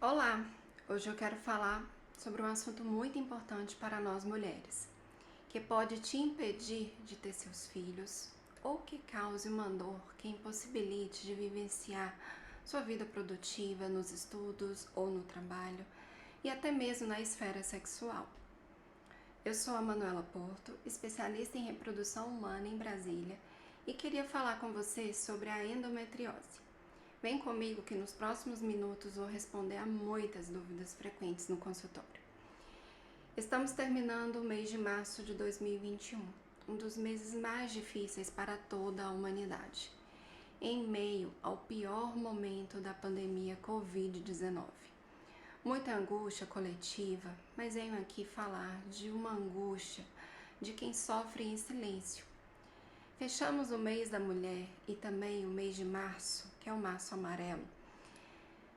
Olá! Hoje eu quero falar sobre um assunto muito importante para nós mulheres, que pode te impedir de ter seus filhos ou que cause uma dor que impossibilite de vivenciar sua vida produtiva nos estudos ou no trabalho e até mesmo na esfera sexual. Eu sou a Manuela Porto, especialista em reprodução humana em Brasília, e queria falar com você sobre a endometriose. Vem comigo que nos próximos minutos vou responder a muitas dúvidas frequentes no consultório. Estamos terminando o mês de março de 2021, um dos meses mais difíceis para toda a humanidade, em meio ao pior momento da pandemia Covid-19. Muita angústia coletiva, mas venho aqui falar de uma angústia de quem sofre em silêncio. Fechamos o mês da mulher e também o mês de março, que é o março amarelo,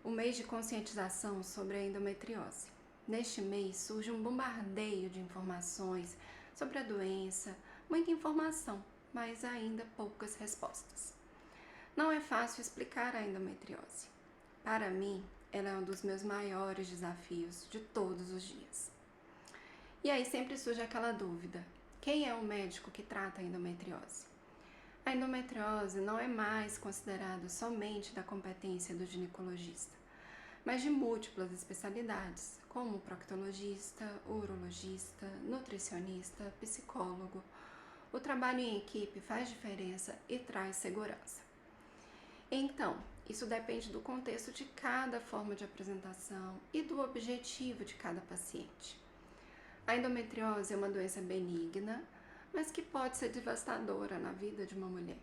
o mês de conscientização sobre a endometriose. Neste mês surge um bombardeio de informações sobre a doença, muita informação, mas ainda poucas respostas. Não é fácil explicar a endometriose. Para mim, ela é um dos meus maiores desafios de todos os dias. E aí sempre surge aquela dúvida: quem é o médico que trata a endometriose? A endometriose não é mais considerada somente da competência do ginecologista, mas de múltiplas especialidades, como proctologista, urologista, nutricionista, psicólogo. O trabalho em equipe faz diferença e traz segurança. Então, isso depende do contexto de cada forma de apresentação e do objetivo de cada paciente. A endometriose é uma doença benigna, mas que pode ser devastadora na vida de uma mulher.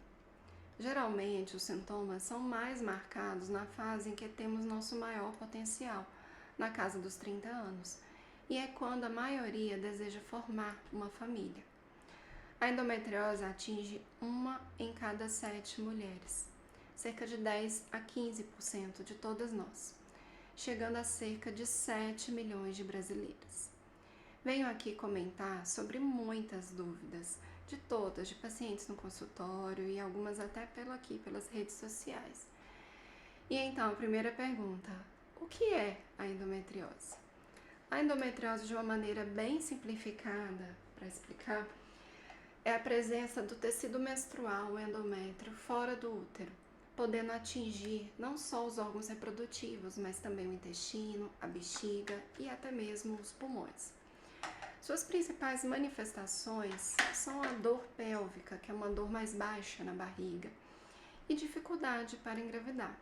Geralmente, os sintomas são mais marcados na fase em que temos nosso maior potencial, na casa dos 30 anos, e é quando a maioria deseja formar uma família. A endometriose atinge 1 em cada 7 mulheres, cerca de 10 a 15% de todas nós, chegando a cerca de 7 milhões de brasileiras. Venho aqui comentar sobre muitas dúvidas, de todas, de pacientes no consultório e algumas até pelas redes sociais. E então, a primeira pergunta: o que é a endometriose? A endometriose, de uma maneira bem simplificada para explicar, é a presença do tecido menstrual, o endométrio, fora do útero, podendo atingir não só os órgãos reprodutivos, mas também o intestino, a bexiga e até mesmo os pulmões. Suas principais manifestações são a dor pélvica, que é uma dor mais baixa na barriga, e dificuldade para engravidar.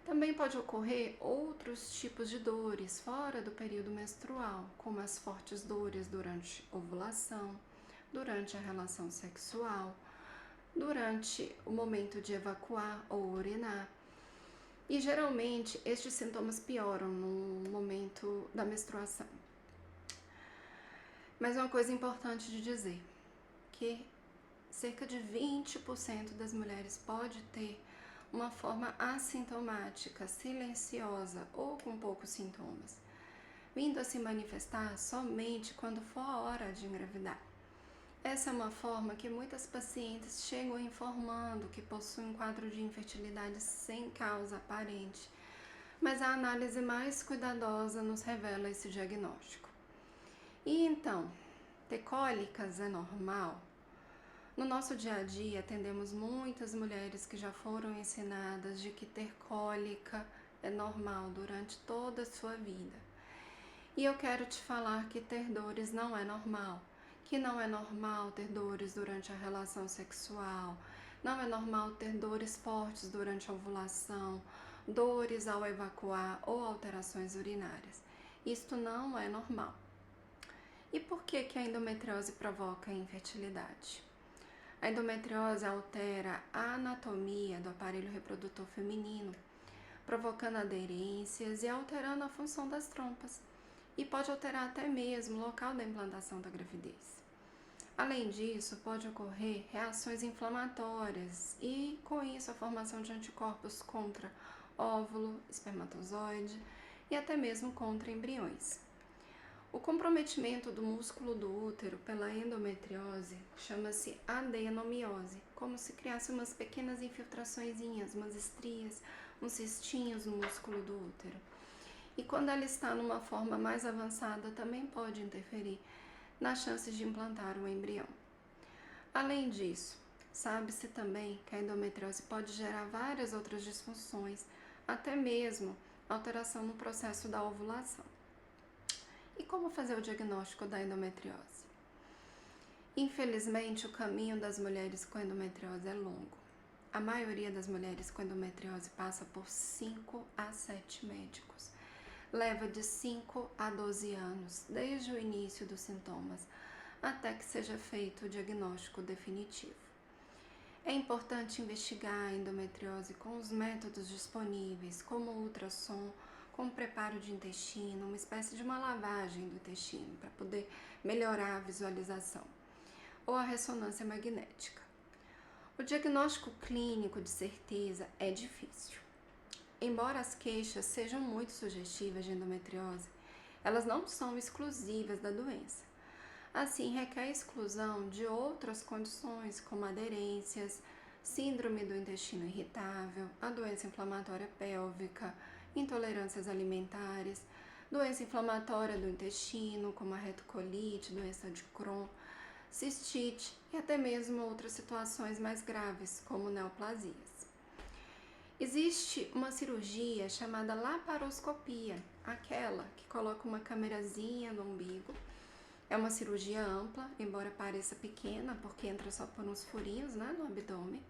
Também pode ocorrer outros tipos de dores fora do período menstrual, como as fortes dores durante ovulação, durante a relação sexual, durante o momento de evacuar ou urinar. E geralmente estes sintomas pioram no momento da menstruação. Mas uma coisa importante de dizer, que cerca de 20% das mulheres pode ter uma forma assintomática, silenciosa ou com poucos sintomas, vindo a se manifestar somente quando for a hora de engravidar. Essa é uma forma que muitas pacientes chegam informando que possuem um quadro de infertilidade sem causa aparente, mas a análise mais cuidadosa nos revela esse diagnóstico. E então, ter cólicas é normal? No nosso dia a dia, atendemos muitas mulheres que já foram ensinadas de que ter cólica é normal durante toda a sua vida. E eu quero te falar que ter dores não é normal, que não é normal ter dores durante a relação sexual, não é normal ter dores fortes durante a ovulação, dores ao evacuar ou alterações urinárias. Isto não é normal. E por que a endometriose provoca infertilidade? A endometriose altera a anatomia do aparelho reprodutor feminino, provocando aderências e alterando a função das trompas, e pode alterar até mesmo o local da implantação da gravidez. Além disso, pode ocorrer reações inflamatórias e, com isso, a formação de anticorpos contra óvulo, espermatozoide e até mesmo contra embriões. O comprometimento do músculo do útero pela endometriose chama-se adenomiose, como se criasse umas pequenas infiltraçõezinhas, umas estrias, uns cistinhos no músculo do útero. E quando ela está numa forma mais avançada, também pode interferir nas chances de implantar o embrião. Além disso, sabe-se também que a endometriose pode gerar várias outras disfunções, até mesmo alteração no processo da ovulação. E como fazer o diagnóstico da endometriose? Infelizmente, o caminho das mulheres com endometriose é longo. A maioria das mulheres com endometriose passa por 5 a 7 médicos. Leva de 5 a 12 anos, desde o início dos sintomas, até que seja feito o diagnóstico definitivo. É importante investigar a endometriose com os métodos disponíveis, como o ultrassom, com o preparo de intestino, uma espécie de uma lavagem do intestino, para poder melhorar a visualização, ou a ressonância magnética. O diagnóstico clínico de certeza é difícil. Embora as queixas sejam muito sugestivas de endometriose, elas não são exclusivas da doença. Assim, requer a exclusão de outras condições, como aderências, síndrome do intestino irritável, a doença inflamatória pélvica, intolerâncias alimentares, doença inflamatória do intestino, como a retocolite, doença de Crohn, cistite e até mesmo outras situações mais graves, como neoplasias. Existe uma cirurgia chamada laparoscopia, aquela que coloca uma câmerazinha no umbigo. É uma cirurgia ampla, embora pareça pequena, porque entra só por uns furinhos, no abdômen.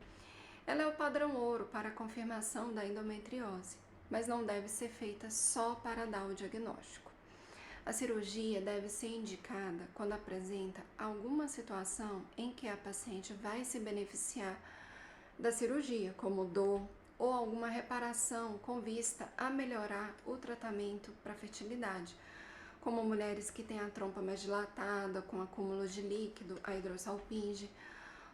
Ela é o padrão ouro para a confirmação da endometriose, mas não deve ser feita só para dar o diagnóstico. A cirurgia deve ser indicada quando apresenta alguma situação em que a paciente vai se beneficiar da cirurgia, como dor ou alguma reparação com vista a melhorar o tratamento para fertilidade, como mulheres que têm a trompa mais dilatada, com acúmulo de líquido, a hidrossalpinge,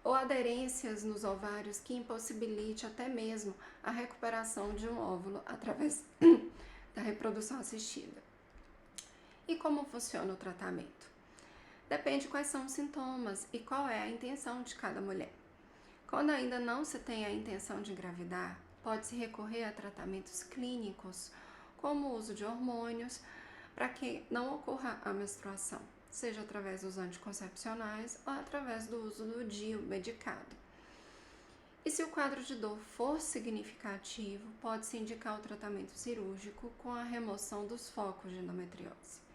ou aderências nos ovários que impossibilite até mesmo a recuperação de um óvulo através da reprodução assistida. E como funciona o tratamento? Depende quais são os sintomas e qual é a intenção de cada mulher. Quando ainda não se tem a intenção de engravidar, pode-se recorrer a tratamentos clínicos, como o uso de hormônios, para que não ocorra a menstruação, seja através dos anticoncepcionais ou através do uso do DIU medicado. E se o quadro de dor for significativo, pode-se indicar o tratamento cirúrgico com a remoção dos focos de endometriose.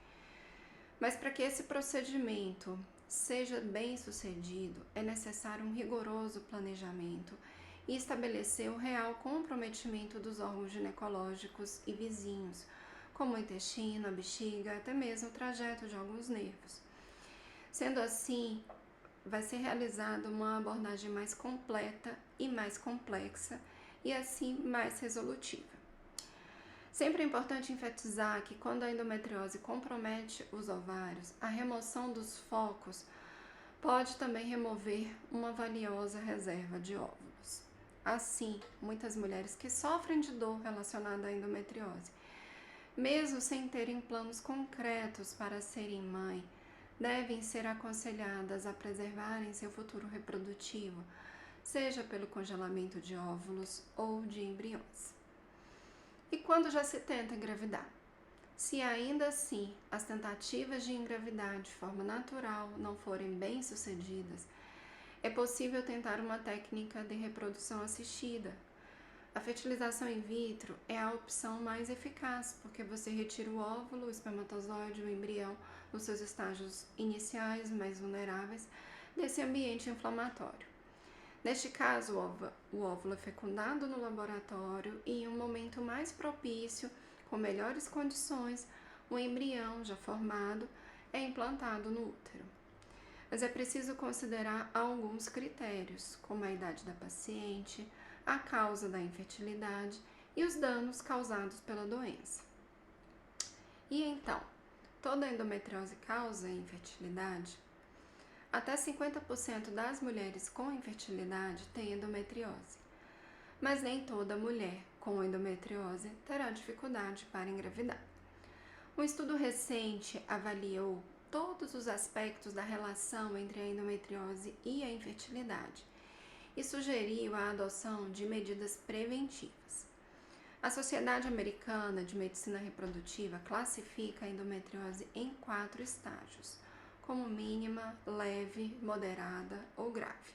Mas para que esse procedimento seja bem sucedido, é necessário um rigoroso planejamento e estabelecer o real comprometimento dos órgãos ginecológicos e vizinhos, como o intestino, a bexiga, até mesmo o trajeto de alguns nervos. Sendo assim, vai ser realizada uma abordagem mais completa e mais complexa e assim mais resolutiva. Sempre é importante enfatizar que quando a endometriose compromete os ovários, a remoção dos focos pode também remover uma valiosa reserva de óvulos. Assim, muitas mulheres que sofrem de dor relacionada à endometriose, mesmo sem terem planos concretos para serem mãe, devem ser aconselhadas a preservarem seu futuro reprodutivo, seja pelo congelamento de óvulos ou de embriões. E quando já se tenta engravidar? Se ainda assim as tentativas de engravidar de forma natural não forem bem sucedidas, é possível tentar uma técnica de reprodução assistida. A fertilização in vitro é a opção mais eficaz, porque você retira o óvulo, o espermatozoide, o embrião nos seus estágios iniciais mais vulneráveis desse ambiente inflamatório. Neste caso, o óvulo é fecundado no laboratório e em um momento mais propício, com melhores condições, o embrião já formado é implantado no útero. Mas é preciso considerar alguns critérios, como a idade da paciente, a causa da infertilidade e os danos causados pela doença. E então, toda endometriose causa infertilidade? Até 50% das mulheres com infertilidade têm endometriose, mas nem toda mulher com endometriose terá dificuldade para engravidar. Um estudo recente avaliou todos os aspectos da relação entre a endometriose e a infertilidade e sugeriu a adoção de medidas preventivas. A Sociedade Americana de Medicina Reprodutiva classifica a endometriose em 4 estágios, como mínima, leve, moderada ou grave.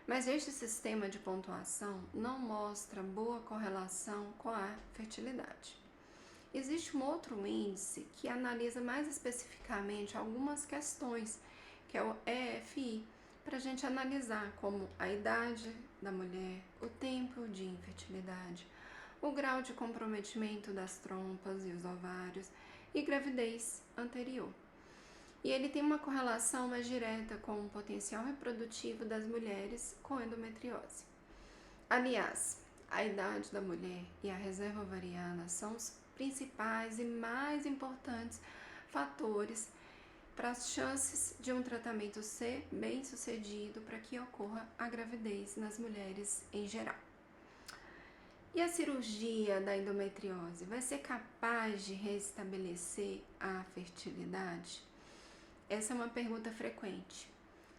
Mas este sistema de pontuação não mostra boa correlação com a fertilidade. Existe um outro índice que analisa mais especificamente algumas questões, que é o EFI, para a gente analisar como a idade da mulher, o tempo de infertilidade, o grau de comprometimento das trompas e os ovários e gravidez anterior. E ele tem uma correlação mais direta com o potencial reprodutivo das mulheres com endometriose. Aliás, a idade da mulher e a reserva ovariana são os principais e mais importantes fatores para as chances de um tratamento ser bem sucedido para que ocorra a gravidez nas mulheres em geral. E a cirurgia da endometriose vai ser capaz de restabelecer a fertilidade? Essa é uma pergunta frequente.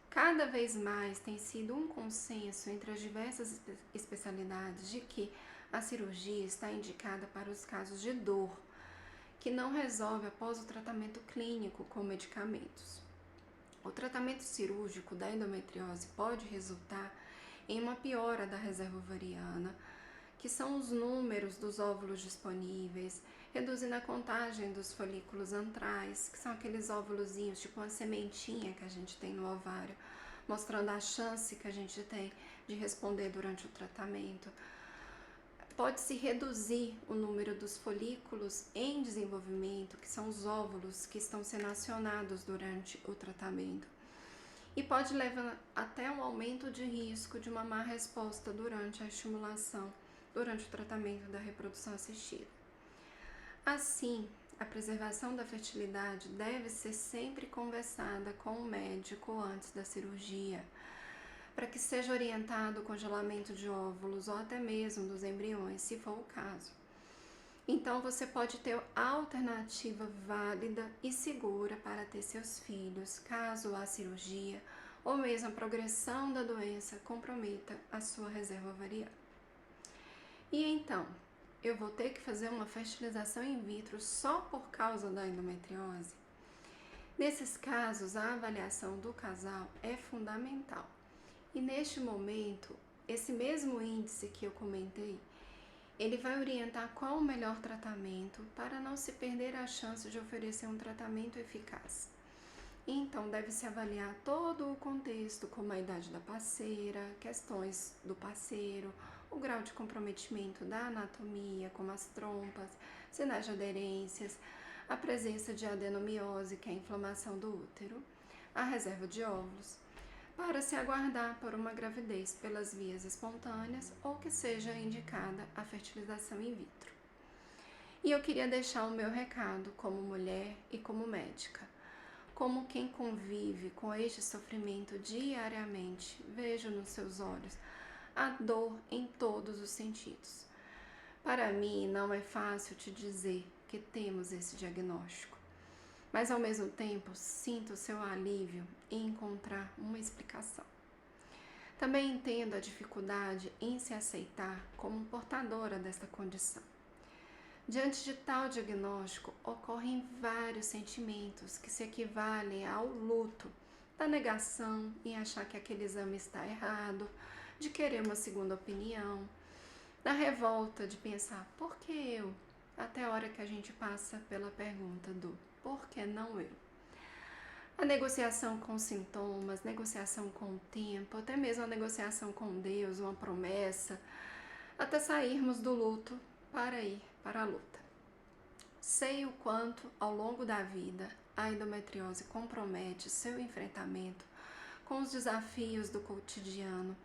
Cada vez mais tem sido um consenso entre as diversas especialidades de que a cirurgia está indicada para os casos de dor, que não resolve após o tratamento clínico com medicamentos. O tratamento cirúrgico da endometriose pode resultar em uma piora da reserva ovariana, que são os números dos óvulos disponíveis, reduzindo a contagem dos folículos antrais, que são aqueles óvulozinhos, tipo uma sementinha que a gente tem no ovário, mostrando a chance que a gente tem de responder durante o tratamento. Pode-se reduzir o número dos folículos em desenvolvimento, que são os óvulos que estão sendo acionados durante o tratamento. E pode levar até um aumento de risco de uma má resposta durante a estimulação, durante o tratamento da reprodução assistida. Assim, a preservação da fertilidade deve ser sempre conversada com o médico antes da cirurgia, para que seja orientado o congelamento de óvulos ou até mesmo dos embriões, se for o caso. Então, você pode ter alternativa válida e segura para ter seus filhos, caso a cirurgia ou mesmo a progressão da doença comprometa a sua reserva ovariana. E então, eu vou ter que fazer uma fertilização in vitro só por causa da endometriose? Nesses casos, a avaliação do casal é fundamental. E neste momento, esse mesmo índice que eu comentei, ele vai orientar qual o melhor tratamento para não se perder a chance de oferecer um tratamento eficaz. Então, deve-se avaliar todo o contexto, como a idade da parceira, questões do parceiro, o grau de comprometimento da anatomia, como as trompas, sinais de aderências, a presença de adenomiose, que é a inflamação do útero, a reserva de óvulos, para se aguardar por uma gravidez pelas vias espontâneas ou que seja indicada a fertilização in vitro. E eu queria deixar o meu recado como mulher e como médica. Como quem convive com este sofrimento diariamente, vejo nos seus olhos a dor em todos os sentidos. Para mim, não é fácil te dizer que temos esse diagnóstico, mas ao mesmo tempo sinto o seu alívio em encontrar uma explicação. Também entendo a dificuldade em se aceitar como portadora desta condição. Diante de tal diagnóstico, ocorrem vários sentimentos que se equivalem ao luto, da negação em achar que aquele exame está errado, de querer uma segunda opinião, da revolta de pensar, por que eu? Até a hora que a gente passa pela pergunta do por que não eu? A negociação com sintomas, negociação com o tempo, até mesmo a negociação com Deus, uma promessa, até sairmos do luto para ir para a luta. Sei o quanto, ao longo da vida, a endometriose compromete seu enfrentamento com os desafios do cotidiano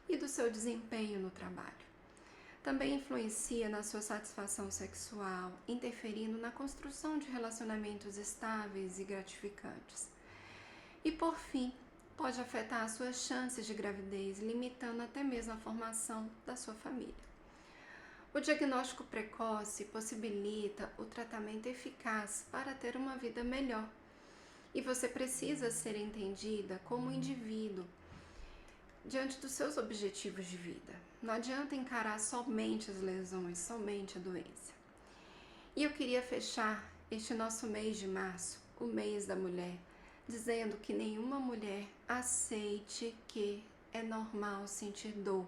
e do seu desempenho no trabalho. Também influencia na sua satisfação sexual, interferindo na construção de relacionamentos estáveis e gratificantes. E, por fim, pode afetar as suas chances de gravidez, limitando até mesmo a formação da sua família. O diagnóstico precoce possibilita o tratamento eficaz para ter uma vida melhor. E você precisa ser entendida como indivíduo diante dos seus objetivos de vida. Não adianta encarar somente as lesões, somente a doença. E eu queria fechar este nosso mês de março, o mês da mulher, dizendo que nenhuma mulher aceite que é normal sentir dor.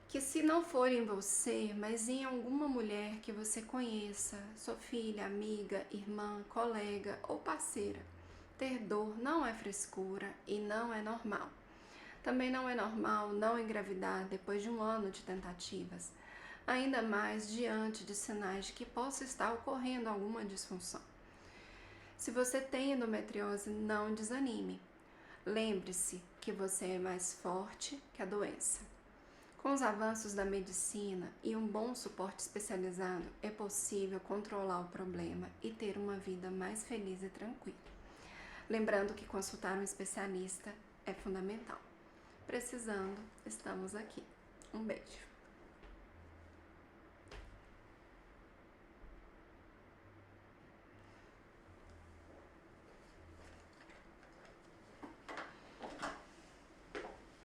Que se não for em você, mas em alguma mulher que você conheça, sua filha, amiga, irmã, colega ou parceira, ter dor não é frescura e não é normal. Também não é normal não engravidar depois de um ano de tentativas, ainda mais diante de sinais de que possa estar ocorrendo alguma disfunção. Se você tem endometriose, não desanime. Lembre-se que você é mais forte que a doença. Com os avanços da medicina e um bom suporte especializado, é possível controlar o problema e ter uma vida mais feliz e tranquila. Lembrando que consultar um especialista é fundamental. Precisando, estamos aqui. Um beijo.